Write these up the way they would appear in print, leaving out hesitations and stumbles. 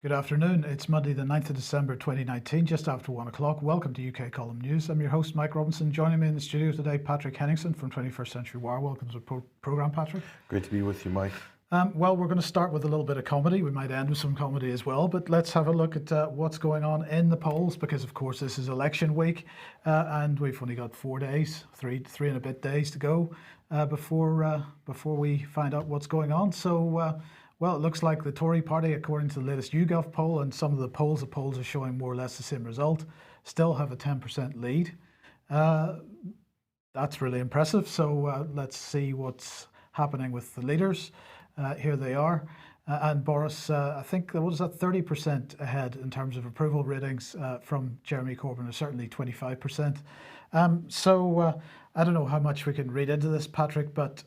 Good afternoon. It's Monday, the 9th of December 2019, just after 1 o'clock. Welcome to UK Column News. I'm your host, Mike Robinson. Joining me in the studio today, Patrick Henningsen from 21st Century Wire. Welcome to the programme, Patrick. Great to be with you, Mike. Well, we're going to start with a little bit of comedy. We might end with some comedy as well, but let's have a look at what's going on in the polls, because, of course, this is election week, and we've only got 4 days, three and a bit days to go before we find out what's going on. So, well, it looks like the Tory party, according to the latest YouGov poll, and some of the polls are showing more or less the same result, still have a 10% lead. That's really impressive. So let's see what's happening with the leaders. Here they are. And Boris, I think, what is that, 30% ahead in terms of approval ratings from Jeremy Corbyn, or certainly 25%. So I don't know how much we can read into this, Patrick, but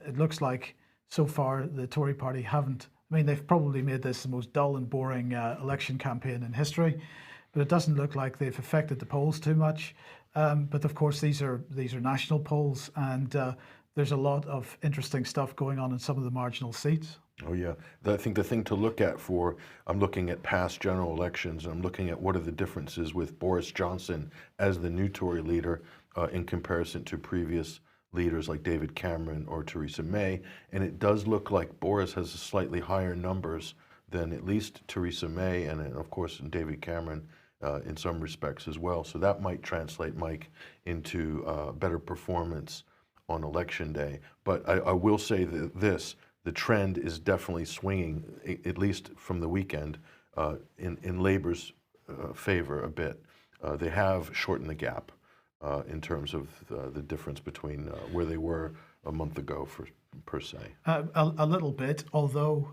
it looks like so far the Tory party they've probably made this the most dull and boring election campaign in history, but it doesn't look like they've affected the polls too much. But of course, these are national polls, and there's a lot of interesting stuff going on in some of the marginal seats. Oh yeah, I think the thing to look at I'm looking at past general elections, and I'm looking at what are the differences with Boris Johnson as the new Tory leader in comparison to previous leaders like David Cameron or Theresa May. And it does look like Boris has slightly higher numbers than at least Theresa May, and of course David Cameron in some respects as well. So that might translate, Mike, into better performance on election day. But I will say that the trend is definitely swinging, at least from the weekend, in Labour's favor a bit. They have shortened the gap in terms of the difference between where they were a month ago, per se. A little bit, although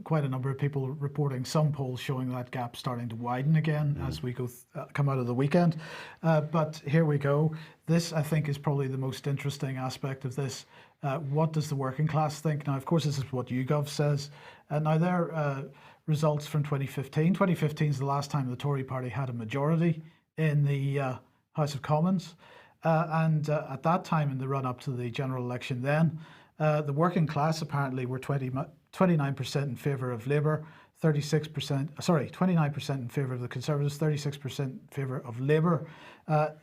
quite a number of people reporting some polls showing that gap starting to widen again as we come out of the weekend. But here we go. This, I think, is probably the most interesting aspect of this. What does the working class think? Now, of course, this is what YouGov says. Now, their results from 2015. 2015 is the last time the Tory party had a majority in the House of Commons. And at that time, in the run-up to the general election then, the working class apparently were 29% in favour of Labour, 29% in favour of the Conservatives, 36% in favour of Labour.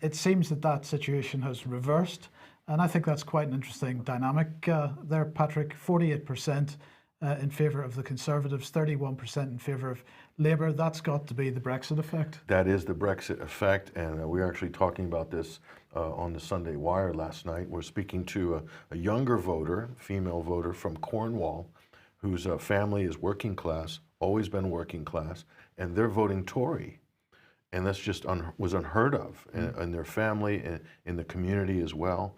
It seems that situation has reversed, and I think that's quite an interesting dynamic there, Patrick. 48% in favour of the Conservatives, 31% in favour of Labour. That's got to be the Brexit effect. That is the Brexit effect, and we were actually talking about this on the Sunday Wire last night. We're speaking to a younger voter, female voter from Cornwall, whose family is working class, always been working class, and they're voting Tory. And that's just was unheard of in their family, in the community as well.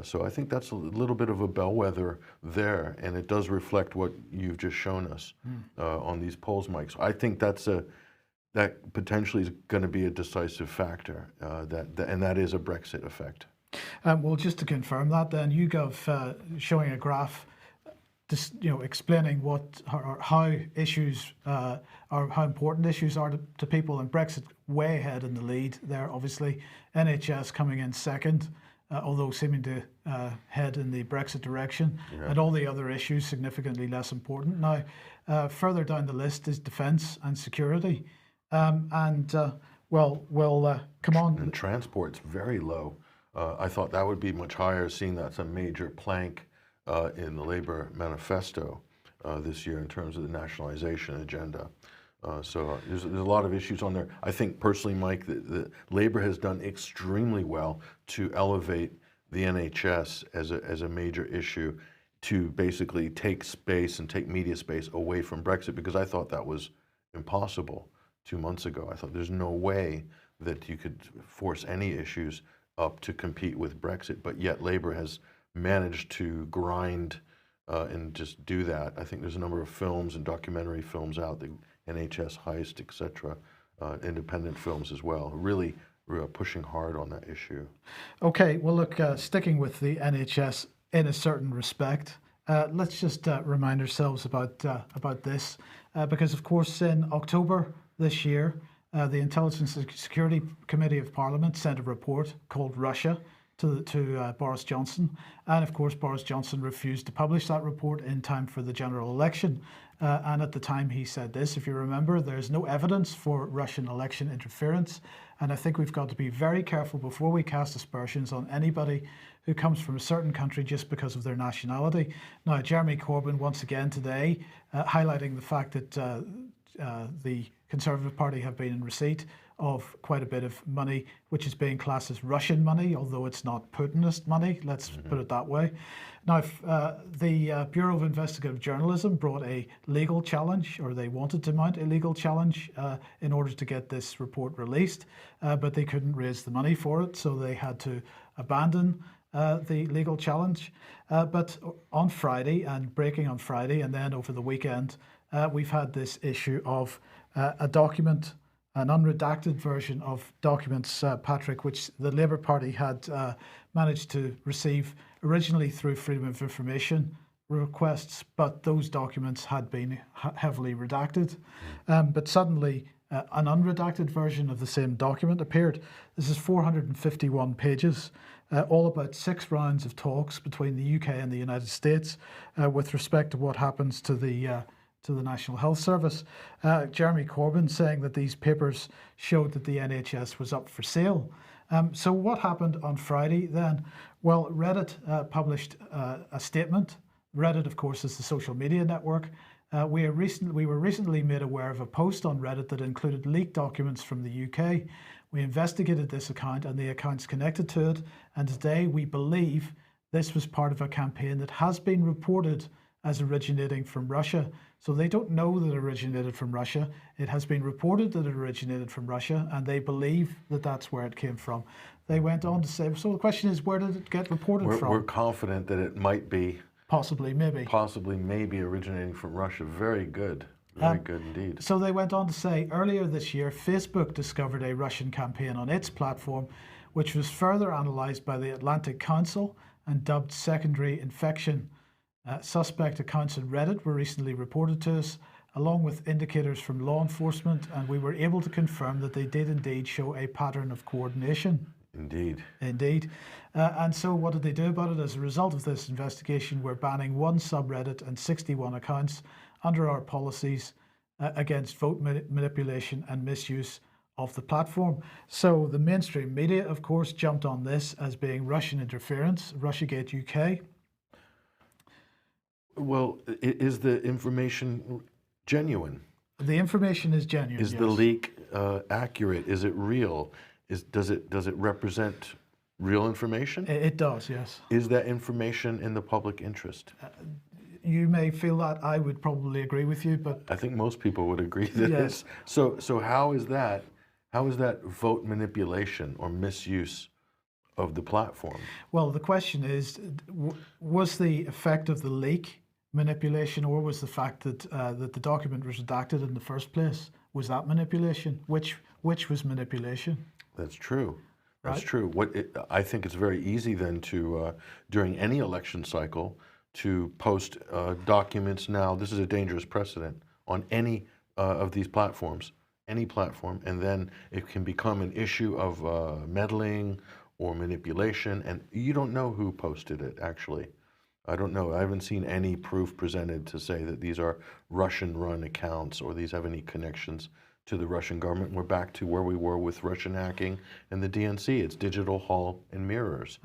So I think that's a little bit of a bellwether there, and it does reflect what you've just shown us on these polls, Mike. So I think that potentially is going to be a decisive factor, and that is a Brexit effect. Well, just to confirm that, then, YouGov showing a graph, explaining how issues or how important issues are to people, and Brexit way ahead in the lead there. Obviously, NHS coming in second, although seeming to head in the Brexit direction, and all the other issues significantly less important. Now, further down the list is defence and security, come on. And transport's very low. I thought that would be much higher, seeing that's a major plank in the Labour manifesto this year in terms of the nationalisation agenda. So there's a lot of issues on there. I think personally, Mike, that Labour has done extremely well to elevate the NHS as a major issue, to basically take space and take media space away from Brexit, because I thought that was impossible 2 months ago. I thought there's no way that you could force any issues up to compete with Brexit, but yet Labour has managed to grind and just do that. I think there's a number of films and documentary films out, the NHS heist, etc., independent films as well, really pushing hard on that issue. Okay, well, look, sticking with the NHS in a certain respect, let's just remind ourselves about this, because, of course, in October this year, the Intelligence and Security Committee of Parliament sent a report called Russia to Boris Johnson. And of course, Boris Johnson refused to publish that report in time for the general election. And at the time he said this, if you remember, there's no evidence for Russian election interference. And I think we've got to be very careful before we cast aspersions on anybody who comes from a certain country just because of their nationality. Now, Jeremy Corbyn, once again today, highlighting the fact that the Conservative Party have been in receipt of quite a bit of money, which is being classed as Russian money, although it's not Putinist money, let's put it that way. Now, the Bureau of Investigative Journalism brought a legal challenge, or they wanted to mount a legal challenge in order to get this report released, but they couldn't raise the money for it, so they had to abandon the legal challenge. But on Friday, and breaking on Friday, and then over the weekend, we've had this issue of a document, an unredacted version of documents, Patrick, which the Labour Party had managed to receive originally through Freedom of Information requests, but those documents had been heavily redacted. But suddenly, an unredacted version of the same document appeared. This is 451 pages, all about 6 rounds of talks between the UK and the United States with respect to what happens to the National Health Service. Jeremy Corbyn saying that these papers showed that the NHS was up for sale. So what happened on Friday then? Well, Reddit published a statement. Reddit, of course, is the social media network. We were recently made aware of a post on Reddit that included leaked documents from the UK. We investigated this account and the accounts connected to it, and today we believe this was part of a campaign that has been reported as originating from Russia. So they don't know that it originated from Russia. It has been reported that it originated from Russia, and they believe that that's where it came from. They went on to say, so the question is, where did it get reported from? We're confident that it might be possibly maybe originating from Russia. Very good. Very good indeed. So they went on to say, earlier this year, Facebook discovered a Russian campaign on its platform, which was further analysed by the Atlantic Council and dubbed secondary infection. Suspect accounts on Reddit were recently reported to us, along with indicators from law enforcement, and we were able to confirm that they did indeed show a pattern of coordination. Indeed. And so what did they do about it? As a result of this investigation, we're banning 1 subreddit and 61 accounts under our policies against vote manipulation and misuse of the platform. So the mainstream media, of course, jumped on this as being Russian interference, Russiagate UK. Well, is the information genuine? The information is genuine. Is the leak accurate? Is it real? Does it represent real information? It does, yes. Is that information in the public interest? You may feel that. I would probably agree with you, but I think most people would agree that yes. So how is that vote manipulation or misuse of the platform? Well, the question is, was the effect of the leak manipulation, or was the fact that that the document was redacted in the first place? Was that manipulation? Which was manipulation? That's true. That's Right. true. I think it's very easy then to during any election cycle to post documents. Now, this is a dangerous precedent on any of these platforms, any platform, and then it can become an issue of meddling or manipulation, and you don't know who posted it, actually. I don't know. I haven't seen any proof presented to say that these are Russian-run accounts or these have any connections to the Russian government. We're back to where we were with Russian hacking and the DNC. It's digital hall and mirrors.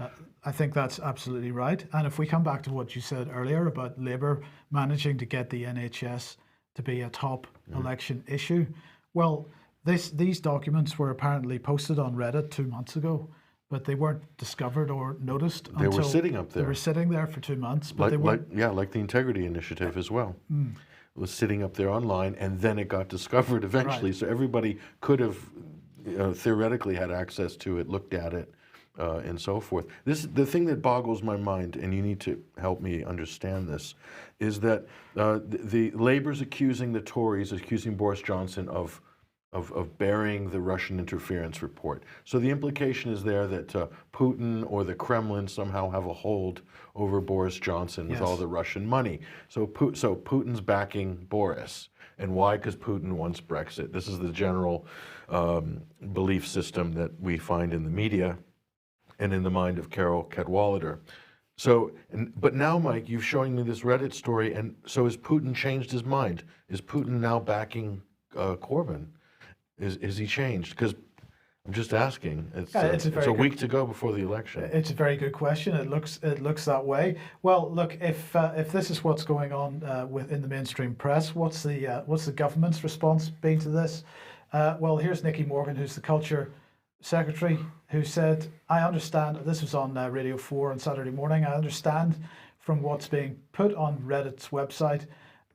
I think that's absolutely right. And if we come back to what you said earlier about Labour managing to get the NHS to be a top election issue, well, these documents were apparently posted on Reddit 2 months ago, but they weren't discovered or noticed They until were sitting up there. They were sitting there for 2 months, but they weren't. Like the Integrity Initiative as well. It was sitting up there online, and then it got discovered eventually. Right. So everybody could have theoretically had access to it, looked at it, and so forth. The thing that boggles my mind, and you need to help me understand this, is that the Labour's accusing the Tories, accusing Boris Johnson of burying the Russian interference report. So the implication is there that Putin or the Kremlin somehow have a hold over Boris Johnson with Yes. all the Russian money. So Putin's backing Boris. And why? Because Putin wants Brexit. This is the general belief system that we find in the media. and in the mind of Carol Cadwalader. So, but now, Mike, you've shown me this Reddit story, and so has Putin changed his mind? Is Putin now backing Corbyn? Is he changed? Because I'm just asking. It's a week to go before the election. It's a very good question. It looks that way. Well, look, if this is what's going on in the mainstream press, what's the government's response been to this? Well, here's Nicky Morgan, who's the culture secretary, who said, "I understand." This was on Radio 4 on Saturday morning. "I understand from what's being put on Reddit's website,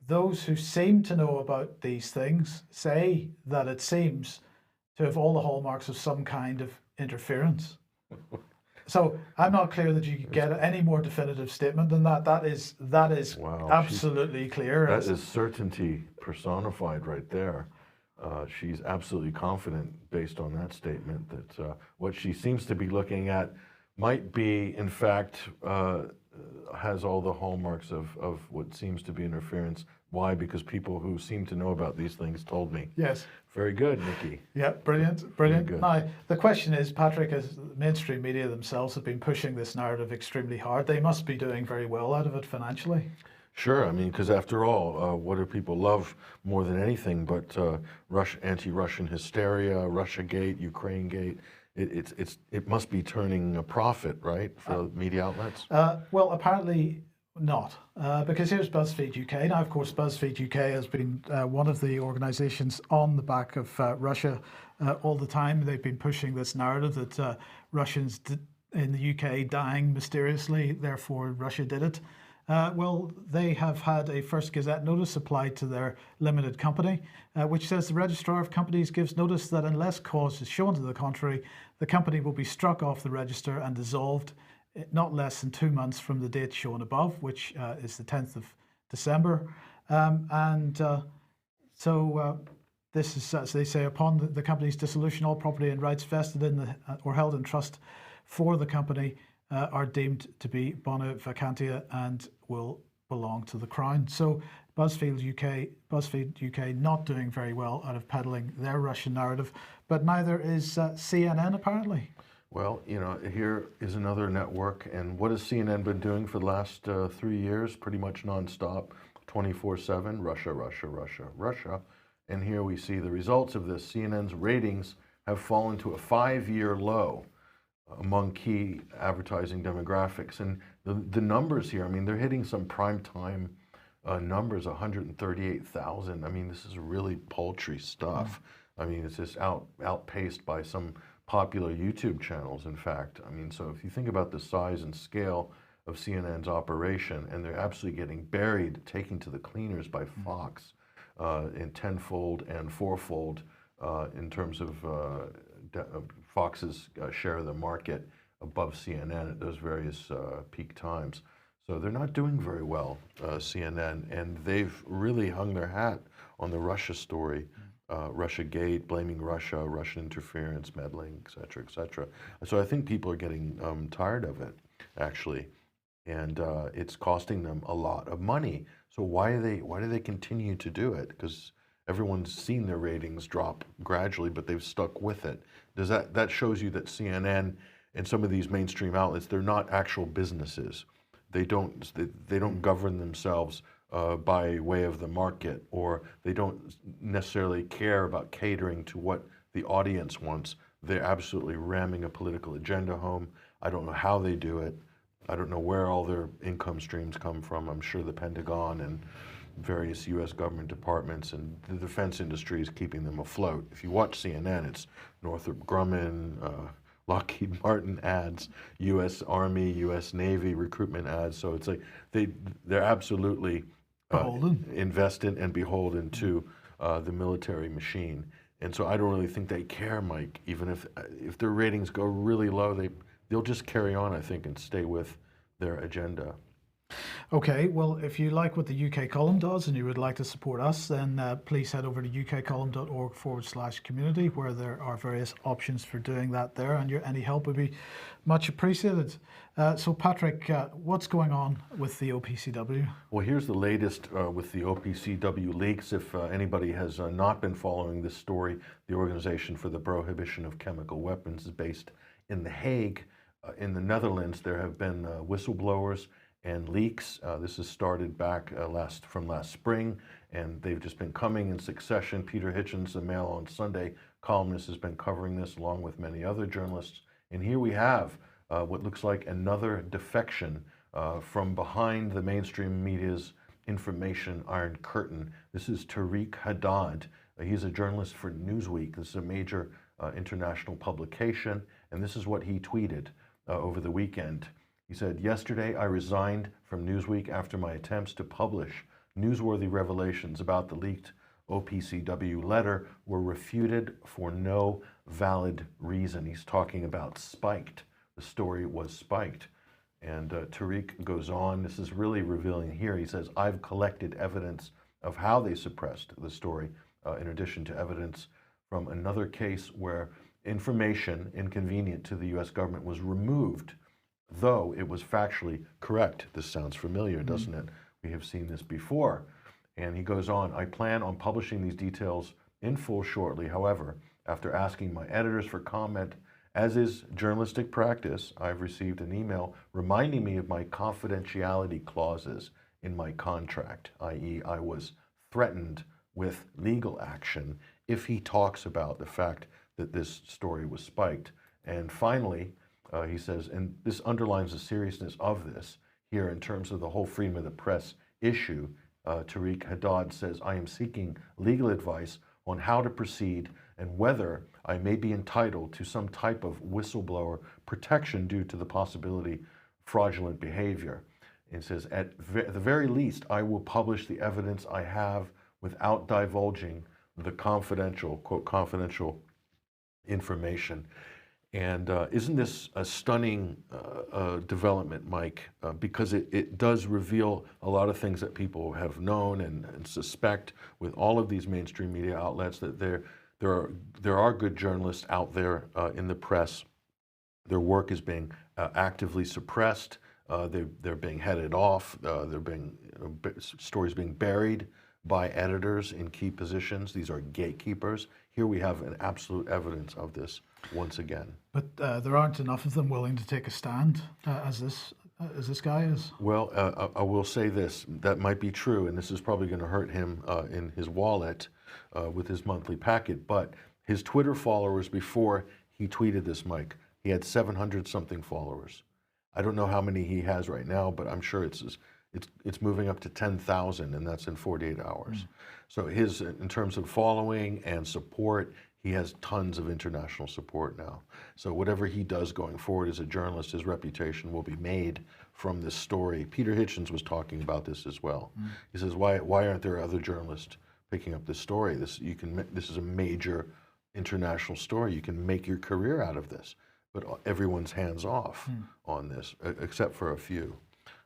those who seem to know about these things say that it seems to have all the hallmarks of some kind of interference." So I'm not clear that you could get any more definitive statement than that. That is wow, absolutely clear. That is certainty personified right there. She's absolutely confident based on that statement that what she seems to be looking at might be, in fact, has all the hallmarks of what seems to be interference. Why? Because people who seem to know about these things told me. Yes. Very good, Nicky. Yeah, brilliant. Now, the question is, Patrick, as mainstream media themselves have been pushing this narrative extremely hard. They must be doing very well out of it financially. Sure, I mean, because after all, what do people love more than anything but anti-Russian hysteria, Russiagate, Ukrainegate? It must be turning a profit, right, for media outlets? Well, apparently not, because here's BuzzFeed UK. Now, of course, BuzzFeed UK has been one of the organisations on the back of Russia all the time. They've been pushing this narrative that Russians in the UK dying mysteriously, therefore Russia did it. Well, they have had a First Gazette notice applied to their limited company, which says the Registrar of Companies gives notice that unless cause is shown to the contrary, the company will be struck off the register and dissolved not less than 2 months from the date shown above, which is the 10th of December. This is, as they say, upon the company's dissolution, all property and rights vested in or held in trust for the company are deemed to be bona vacantia and will belong to the Crown. So BuzzFeed UK not doing very well out of peddling their Russian narrative, but neither is CNN apparently. Well, you know, here is another network, and what has CNN been doing for the last 3 years? Pretty much nonstop, 24/7, Russia, Russia, Russia, Russia. And here we see the results of this. CNN's ratings have fallen to a 5-year low among key advertising demographics. And the numbers here, I mean, they're hitting some prime time numbers, 138,000. I mean, this is really paltry stuff. I mean, it's just outpaced by some popular YouTube channels, in fact. I mean, so if you think about the size and scale of CNN's operation, and they're absolutely getting buried, taken to the cleaners by Fox in tenfold and fourfold in terms of Fox's share of the market above CNN at those various peak times. So they're not doing very well, CNN, and they've really hung their hat on the Russia story, Russiagate, blaming Russia, Russian interference, meddling, et cetera, et cetera. So I think people are getting tired of it, actually, and it's costing them a lot of money. So why do they continue to do it? Because everyone's seen their ratings drop gradually, but they've stuck with it. Does that shows you that CNN and some of these mainstream outlets, they're not actual businesses. They don't govern themselves by way of the market, or they don't necessarily care about catering to what the audience wants. They're absolutely ramming a political agenda home. I don't know how they do it. I don't know where all their income streams come from. I'm sure the Pentagon and various U.S. government departments and the defense industry is keeping them afloat. If you watch CNN, it's Northrop Grumman, Lockheed Martin ads, U.S. Army, U.S. Navy recruitment ads. So it's like they're absolutely invested and beholden to the military machine. And so I don't really think they care, Mike. Even if their ratings go really low, they'll just carry on, I think, and stay with their agenda. Okay, well, if you like what the UK Column does and you would like to support us, then please head over to ukcolumn.org/community, where there are various options for doing that there, and any help would be much appreciated. So, Patrick, what's going on with the OPCW? Well, here's the latest with the OPCW leaks. If anybody has not been following this story, the Organization for the Prohibition of Chemical Weapons is based in The Hague. In the Netherlands, there have been whistleblowers and leaks. This has started back from last spring, and they've just been coming in succession. Peter Hitchens, the Mail on Sunday columnist, has been covering this along with many other journalists. And here we have what looks like another defection from behind the mainstream media's information iron curtain. This is Tariq Haddad. He's a journalist for Newsweek. This is a major international publication, and this is what he tweeted over the weekend. He said, "Yesterday I resigned from Newsweek after my attempts to publish newsworthy revelations about the leaked OPCW letter were refuted for no valid reason." He's talking about spiked. The story was spiked. And Tariq goes on, this is really revealing here. He says, "I've collected evidence of how they suppressed the story, in addition to evidence from another case where information inconvenient to the US government was removed, though it was factually correct." This sounds familiar, doesn't it? We have seen this before. And he goes on, "I plan on publishing these details in full shortly. However, after asking my editors for comment, as is journalistic practice, I've received an email reminding me of my confidentiality clauses in my contract, i.e. I was threatened with legal action if he talks about the fact that this story was spiked." And finally, he says, and this underlines the seriousness of this here in terms of the whole freedom of the press issue, Tariq Haddad says, "I am seeking legal advice on how to proceed and whether I may be entitled to some type of whistleblower protection due to the possibility of fraudulent behavior." And it says, at the very least, I will publish the evidence I have without divulging the confidential, quote, confidential information. And isn't this a stunning development, Mike? Because it does reveal a lot of things that people have known and suspect with all of these mainstream media outlets, that there are good journalists out there in the press. Their work is being actively suppressed. They're being headed off. They're being stories being buried by editors in key positions. These are gatekeepers. Here we have an absolute evidence of this once again. But there aren't enough of them willing to take a stand, as this guy is. Well, I will say this, that might be true, and this is probably going to hurt him in his wallet with his monthly packet, but his Twitter followers before he tweeted this, Mike, he had 700 something followers. I don't know how many he has right now, but I'm sure it's moving up to 10,000, and that's in 48 hours. So in terms of following and support, he has tons of international support now. So whatever he does going forward as a journalist, his reputation will be made from this story. Peter Hitchens was talking about this as well. He says, why aren't there other journalists picking up this story? This is a major international story. You can make your career out of this, but everyone's hands off on this, except for a few.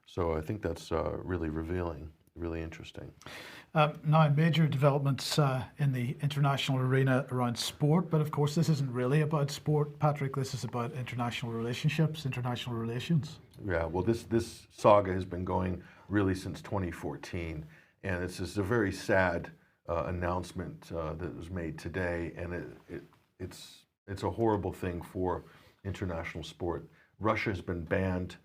So I think that's really revealing, really interesting. Now, major developments in the international arena around sport, but of course this isn't really about sport, Patrick. This is about international relationships, international relations. Yeah, well, this saga has been going really since 2014, and it's just a very sad announcement that was made today, and it's a horrible thing for international sport. Russia has been banned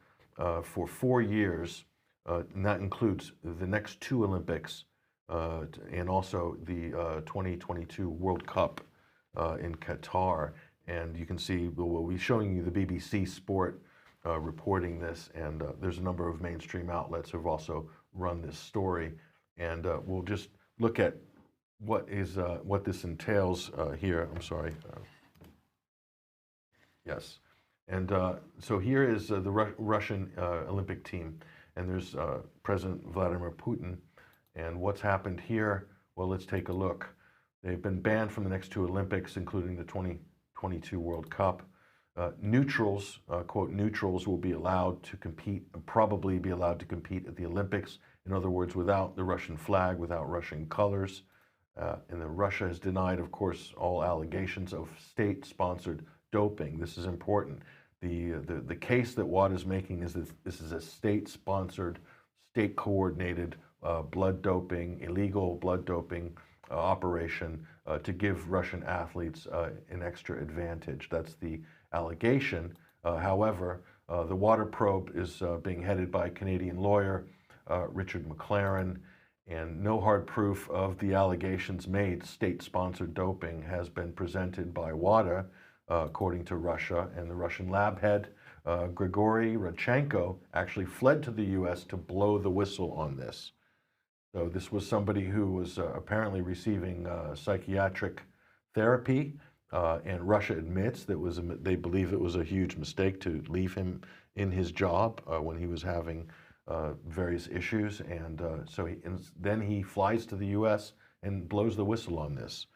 for 4 years, and that includes the next 2 Olympics and also the 2022 World Cup in Qatar. And you can see, we'll be showing you the BBC Sport reporting this, and there's a number of mainstream outlets who have also run this story. And we'll just look at what this entails here. I'm sorry. Yes. And so here is the Russian Olympic team, and there's President Vladimir Putin. And what's happened here? Well, let's take a look. They've been banned from the next 2 Olympics, including the 2022 World Cup. Neutrals, quote, neutrals will be allowed to compete, probably be allowed to compete at the Olympics. In other words, without the Russian flag, without Russian colors. And then Russia has denied, of course, all allegations of state-sponsored doping. This is important. The case that WADA is making is that this is a state-sponsored, state-coordinated blood doping, illegal blood doping operation to give Russian athletes an extra advantage. That's the allegation. However, the water probe is being headed by a Canadian lawyer, Richard McLaren, and no hard proof of the allegations made, state-sponsored doping, has been presented by WADA, according to Russia, and the Russian lab head, Grigory Rodchenko, actually fled to the U.S. to blow the whistle on this. So this was somebody who was apparently receiving psychiatric therapy, and Russia admits that they believe it was a huge mistake to leave him in his job when he was having various issues, and then he flies to the U.S. and blows the whistle on this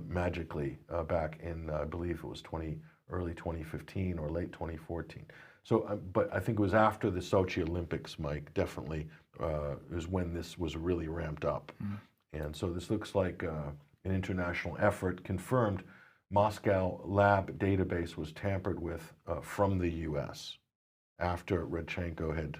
magically back in, I believe it was early 2015 or late 2014. So, but I think it was after the Sochi Olympics, Mike, definitely is when this was really ramped up. And so this looks like an international effort. Confirmed Moscow lab database was tampered with from the U.S. after Rodchenko had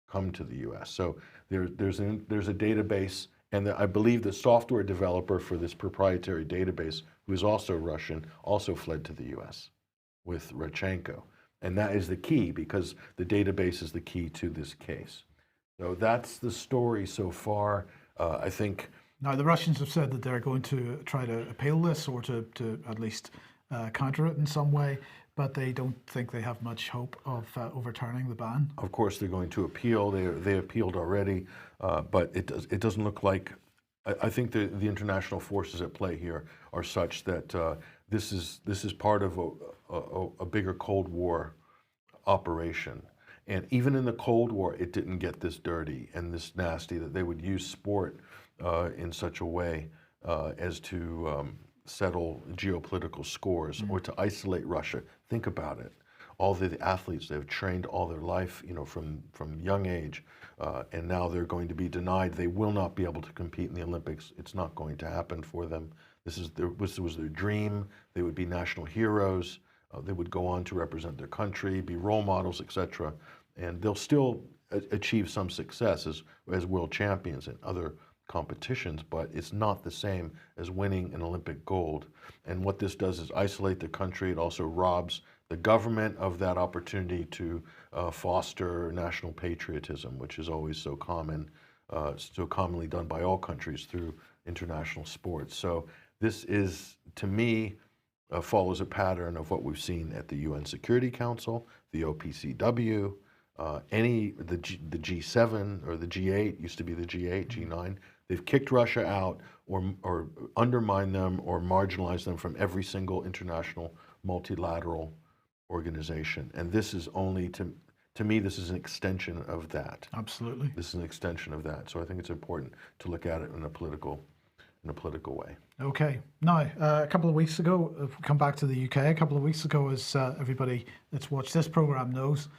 come to the U.S. So there's a database, and I believe the software developer for this proprietary database, who is also Russian, also fled to the U.S. with Rodchenko. And that is the key, because the database is the key to this case. So that's the story so far. I think. Now, the Russians have said that they're going to try to appeal this, or to at least counter it in some way, but they don't think they have much hope of overturning the ban. Of course, they're going to appeal. They appealed already, but it doesn't look like. I think the international forces at play here are such that this is part of a bigger Cold War operation. And even in the Cold War, it didn't get this dirty and this nasty, that they would use sport in such a way as to settle geopolitical scores or to isolate Russia. Think about it. All the athletes they've trained all their life, from young age, and now they're going to be denied. They will not be able to compete in the Olympics. It's not going to happen for them. This was their dream. They would be national heroes. They would go on to represent their country, be role models, etc. And they'll still achieve some success as world champions in other competitions, but it's not the same as winning an Olympic gold. And what this does is isolate the country. It also robs the government of that opportunity to foster national patriotism, which is always so commonly done by all countries through international sports. So this is, to me, follows a pattern of what we've seen at the UN Security Council, the OPCW, the G7 or the G8, used to be the G8, G9. They've kicked Russia out or undermined them or marginalized them from every single international multilateral organization. And this is only, to me, this is an extension of that. Absolutely. This is an extension of that. So I think it's important to look at it in a political way. Okay. Now, a couple of weeks ago, if we come back to the UK, a couple of weeks ago, as everybody that's watched this program knows,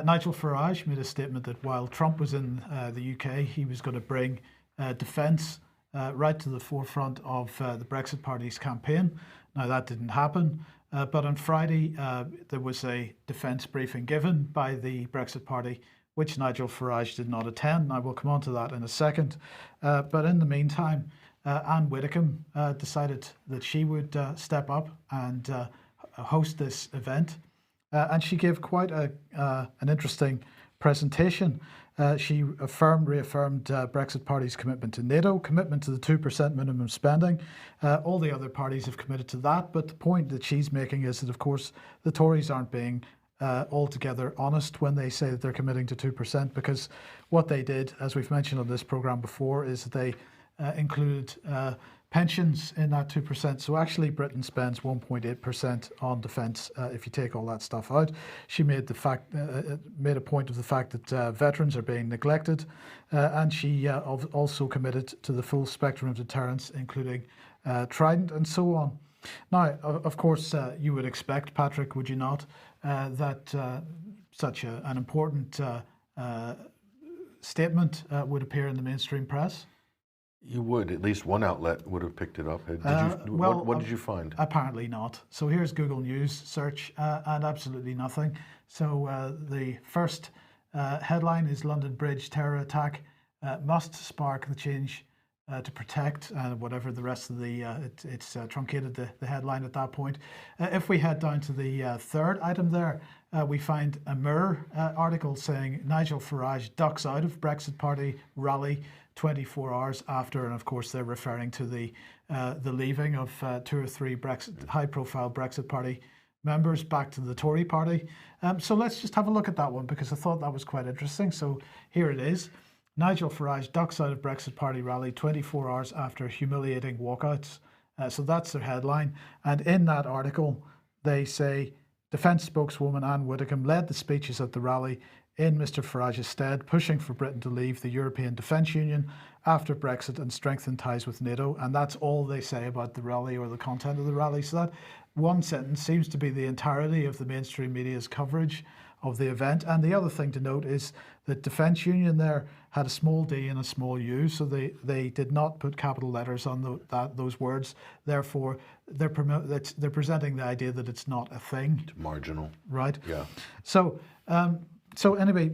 Nigel Farage made a statement that while Trump was in the UK, he was going to bring defence right to the forefront of the Brexit Party's campaign. Now, that didn't happen, but on Friday, there was a defence briefing given by the Brexit Party, which Nigel Farage did not attend. I will come on to that in a second. But in the meantime, Anne Widdecombe decided that she would step up and host this event. And she gave quite an interesting presentation. She reaffirmed Brexit Party's commitment to NATO, commitment to the 2% minimum spending. All the other parties have committed to that, but the point that she's making is that, of course, the Tories aren't being altogether honest when they say that they're committing to 2%, because what they did, as we've mentioned on this programme before, is that they included pensions in that 2%. So actually Britain spends 1.8% on defence if you take all that stuff out. She made a point of the fact that veterans are being neglected, and she also committed to the full spectrum of deterrence, including Trident and so on. Now, of course, you would expect, Patrick, would you not, that such an important statement would appear in the mainstream press? You would. At least one outlet would have picked it up. What did you find? Apparently not. So here's Google News search, and absolutely nothing. So the first headline is London Bridge terror attack must spark the change to protect, whatever the rest of the, it's truncated the headline at that point. If we head down to the third item there, we find a Mirror article saying Nigel Farage ducks out of Brexit Party rally 24 hours after, and of course they're referring to the leaving of 2 or 3 high-profile Brexit Party members back to the Tory party. So let's just have a look at that one, because I thought that was quite interesting. So here it is. Nigel Farage ducks out of Brexit Party rally 24 hours after humiliating walkouts. So that's their headline. And in that article, they say Defence spokeswoman Anne Widdecombe led the speeches at the rally in Mr Farage's stead, pushing for Britain to leave the European Defence Union after Brexit and strengthen ties with NATO. And that's all they say about the rally or the content of the rally. So that one sentence seems to be the entirety of the mainstream media's coverage of the event. And the other thing to note is that Defence Union there had a small d and a small u, so they did not put capital letters on those words. Therefore, they're presenting the idea that it's not a thing. It's marginal. Right? Yeah. So anyway,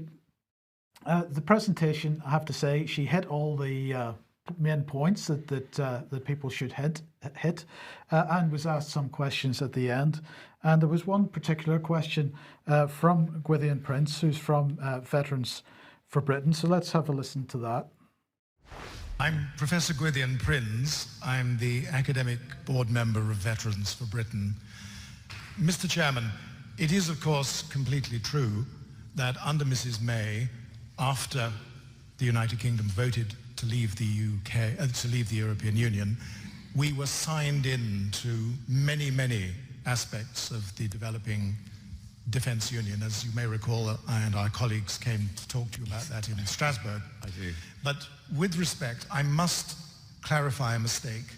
the presentation, I have to say, she hit all the main points that people should hit, and was asked some questions at the end. And there was one particular question from Gwydion Prince, who's from Veterans for Britain. So let's have a listen to that. I'm Professor Gwydion Prince. I'm the academic board member of Veterans for Britain. Mr. Chairman, it is of course completely true that under Mrs. May, after the United Kingdom voted to leave the UK, to leave the European Union, we were signed in to many, many aspects of the developing defence union. As you may recall, I and our colleagues came to talk to you about that in Strasbourg. I do. But with respect, I must clarify a mistake.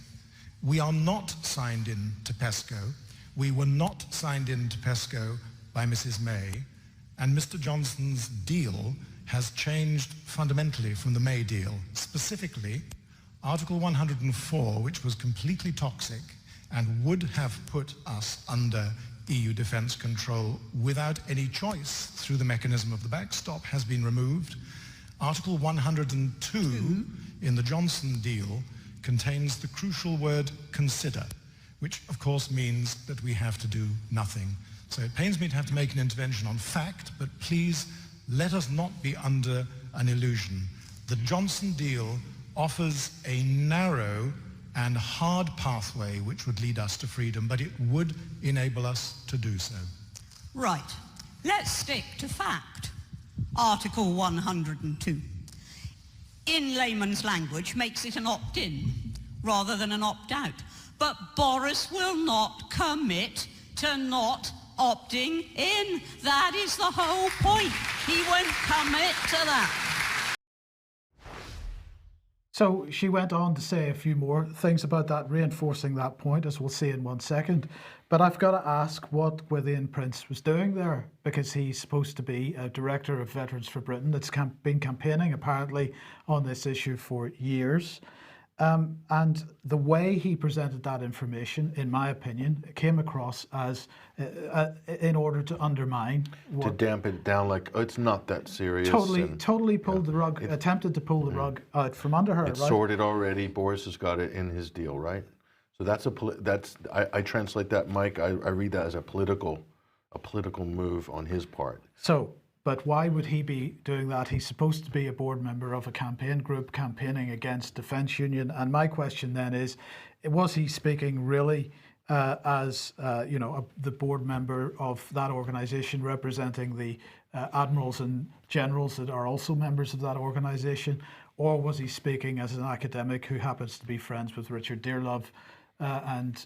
We are not signed in to PESCO. We were not signed in to PESCO by Mrs. May, and Mr. Johnson's deal has changed fundamentally from the May deal. Specifically, Article 104, which was completely toxic and would have put us under EU defence control without any choice through the mechanism of the backstop, has been removed. Article 102 in the Johnson deal contains the crucial word consider, which of course means that we have to do nothing. So it pains me to have to make an intervention on fact, but please let us not be under an illusion. The Johnson deal offers a narrow and hard pathway which would lead us to freedom, but it would enable us to do so. Right. Let's stick to fact. Article 102. In layman's language, makes it an opt-in rather than an opt-out. But Boris will not commit to not opting in. That is the whole point. He won't commit to that. So she went on to say a few more things about that, reinforcing that point, as we'll see in 1 second. But I've got to ask what Gwydion Prince was doing there, because he's supposed to be a director of Veterans for Britain that's been campaigning apparently on this issue for years. And the way he presented that information, in my opinion, came across as in order to undermine to dampen it down, like, oh, it's not that serious. Totally pulled the rug, attempted to pull the rug out from under her. It's right? sorted already. Boris has got it in his deal, right? So I translate that, Mike. I read that as a political move on his part. So. But why would he be doing that? He's supposed to be a board member of a campaign group campaigning against Defence Union. And my question then is, was he speaking really as the board member of that organisation, representing the admirals and generals that are also members of that organisation? Or was he speaking as an academic who happens to be friends with Richard Dearlove? And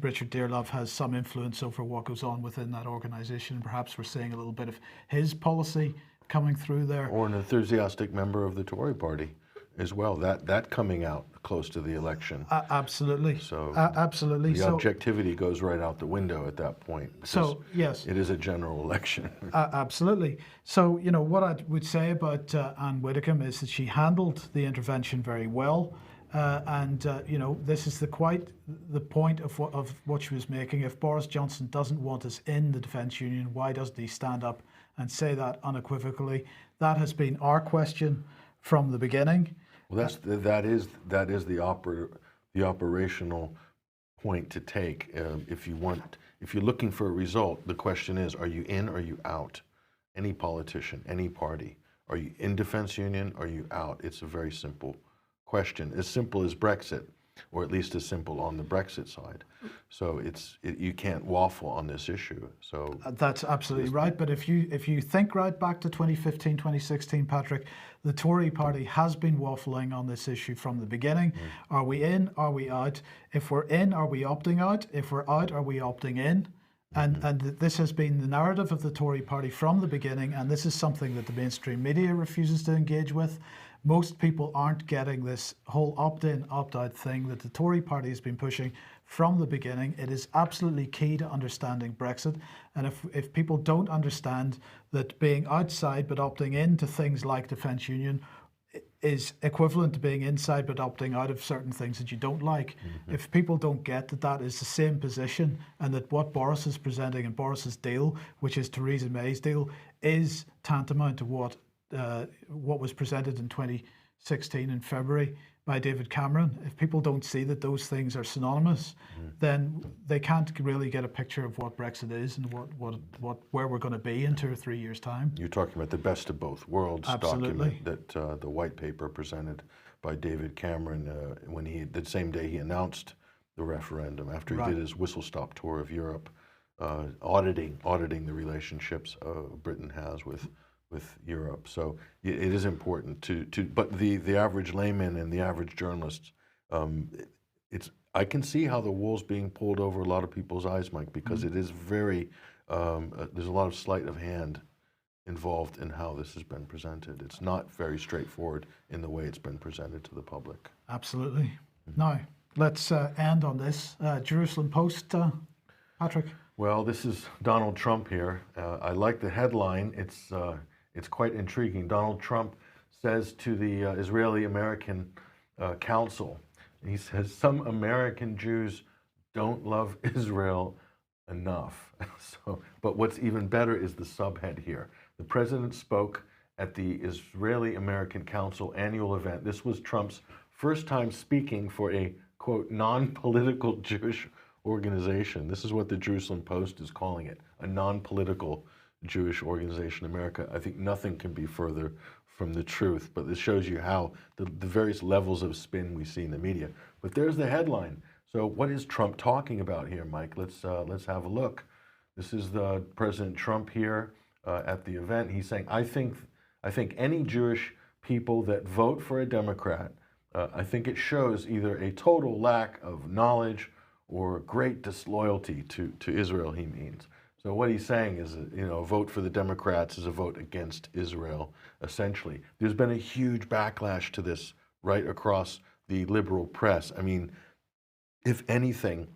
Richard Dearlove has some influence over what goes on within that organisation. Perhaps we're seeing a little bit of his policy coming through there. Or an enthusiastic member of the Tory party as well. That coming out close to the election. Absolutely. So absolutely. The objectivity goes right out the window at that point. So yes, it is a general election. Absolutely. So what I would say about Anne Widdecombe is that she handled the intervention very well. This is the point of what she was making. If Boris Johnson doesn't want us in the Defence Union, why doesn't he stand up and say that unequivocally? That has been our question from the beginning. Well, that is the operational point to take. If you're looking for a result, the question is: are you in? Or are you out? Any politician, any party. Are you in defense union? Or are you out? It's a very simple question, as simple as Brexit, or at least as simple on the Brexit side. So you can't waffle on this issue. So That's absolutely right. But if you think right back to 2015, 2016, Patrick, the Tory party has been waffling on this issue from the beginning. Are we in? Are we out? If we're in, are we opting out? If we're out, are we opting in? And this has been the narrative of the Tory party from the beginning, and this is something that the mainstream media refuses to engage with. Most people aren't getting this whole opt-in, opt-out thing that the Tory party has been pushing from the beginning. It is absolutely key to understanding Brexit. And if people don't understand that being outside but opting into things like defence union is equivalent to being inside but opting out of certain things that you don't like. If people don't get that that is the same position, and that what Boris is presenting in Boris's deal, which is Theresa May's deal, is tantamount to what was presented in 2016 in February by David Cameron. If people don't see that those things are synonymous, then they can't really get a picture of what Brexit is and where we're going to be in 2 or 3 years' time. you're talking about the best of both worlds Absolutely. document that the white paper presented by David Cameron when the same day he announced the referendum, after he did his whistle-stop tour of Europe, auditing the relationships Britain has with Europe. So it is important but the average layman and the average journalist, I can see how the wool's being pulled over a lot of people's eyes, Mike, because it is very, there's a lot of sleight of hand involved in how this has been presented. It's not very straightforward in the way it's been presented to the public. Absolutely. Now, let's end on this. Jerusalem Post, Patrick. Well, this is Donald Trump here. I like the headline. It's quite intriguing. Donald Trump says to the Israeli-American Council, he says, some American Jews don't love Israel enough. But what's even better is the subhead here. The president spoke at the Israeli-American Council annual event. This was Trump's first time speaking for a, quote, non-political Jewish organization. This is what the Jerusalem Post is calling it, a non-political Jewish organization in America. I think nothing can be further from the truth, but this shows you how the various levels of spin we see in the media. But there's the headline. So what is Trump talking about here, Mike? Let's have a look. This is the President Trump here at the event. He's saying, I think any Jewish people that vote for a Democrat, I think it shows either a total lack of knowledge or great disloyalty to Israel, he means. So what he's saying is, a vote for the Democrats is a vote against Israel, essentially. There's been a huge backlash to this right across the liberal press. I mean, if anything,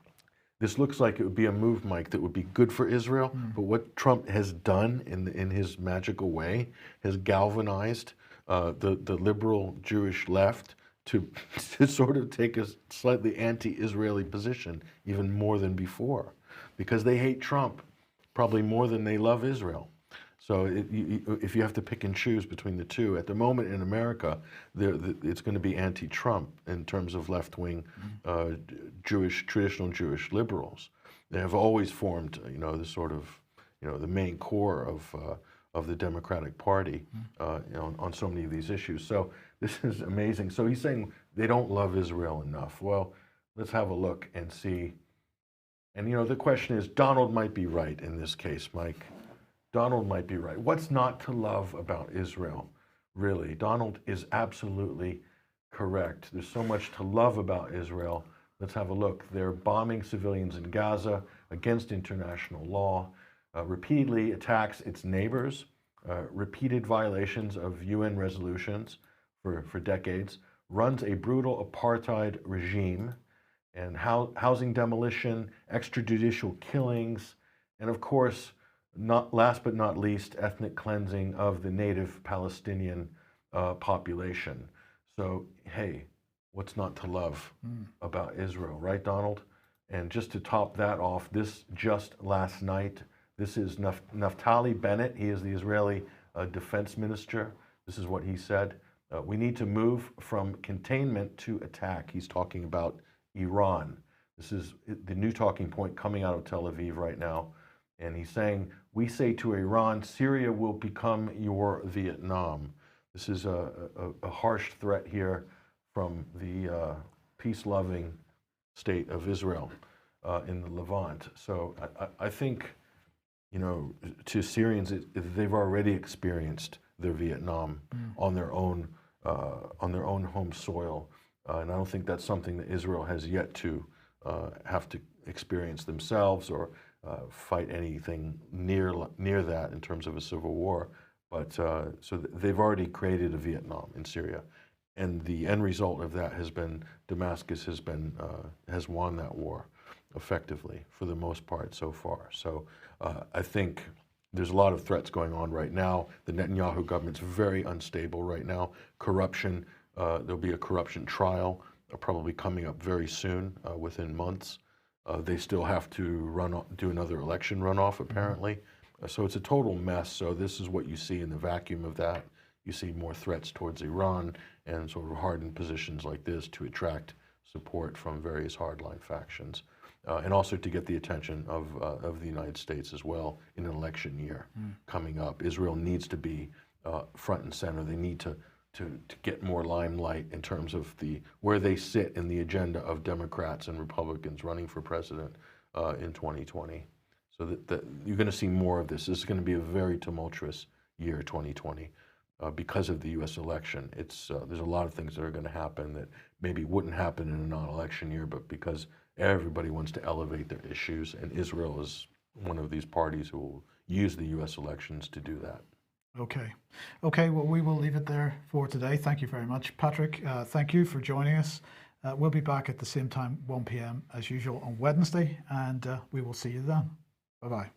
this looks like it would be a move, Mike, that would be good for Israel. But what Trump has done in his magical way has galvanized the liberal Jewish left to sort of take a slightly anti-Israeli position, even more than before, because they hate Trump probably more than they love Israel. So if you have to pick and choose between the two, at the moment in America, it's going to be anti-Trump in terms of left-wing traditional Jewish liberals. They have always formed, the sort of, the main core of the Democratic Party on so many of these issues. So this is amazing. So he's saying they don't love Israel enough. Well, let's have a look and see. And the question is, Donald might be right in this case, Mike. Donald might be right. What's not to love about Israel, really? Donald is absolutely correct. There's so much to love about Israel. Let's have a look. They're bombing civilians in Gaza against international law, repeatedly attacks its neighbors, repeated violations of UN resolutions for decades, runs a brutal apartheid regime, and housing demolition, extrajudicial killings, and of course, last but not least, ethnic cleansing of the native Palestinian population. So, hey, what's not to love about Israel, right, Donald? And just to top that off, this just last night, this is Naftali Bennett. He is the Israeli defense minister. This is what he said. We need to move from containment to attack. He's talking about Iran. This is the new talking point coming out of Tel Aviv right now. And he's saying, we say to Iran, Syria will become your Vietnam. This is a harsh threat here from the peace-loving state of Israel in the Levant. So I think, you know, to Syrians, they've already experienced their Vietnam on their own home soil, and I don't think that's something that Israel has yet to have to experience themselves or fight anything near that in terms of a civil war. But so they've already created a Vietnam in Syria, and the end result of that has been Damascus has won that war effectively for the most part so far. So I think there's a lot of threats going on right now. The Netanyahu government's very unstable right now. Corruption, there'll be a corruption trial probably coming up very soon, within months. They still have to do another election runoff, apparently. So it's a total mess. So this is what you see in the vacuum of that. You see more threats towards Iran and sort of hardened positions like this to attract support from various hardline factions. And also to get the attention of the United States as well in an election year coming up. Israel needs to be front and center. They need to get more limelight in terms of where they sit in the agenda of Democrats and Republicans running for president in 2020. So that you're going to see more of this. This is going to be a very tumultuous year, 2020, because of the U.S. election. There's a lot of things that are going to happen that maybe wouldn't happen in a non-election year, but because everybody wants to elevate their issues, and Israel is one of these parties who will use the U.S. elections to do that. Okay. Well, we will leave it there for today. Thank you very much, Patrick. Thank you for joining us. We'll be back at the same time, 1 p.m. as usual on Wednesday, and we will see you then. Bye-bye.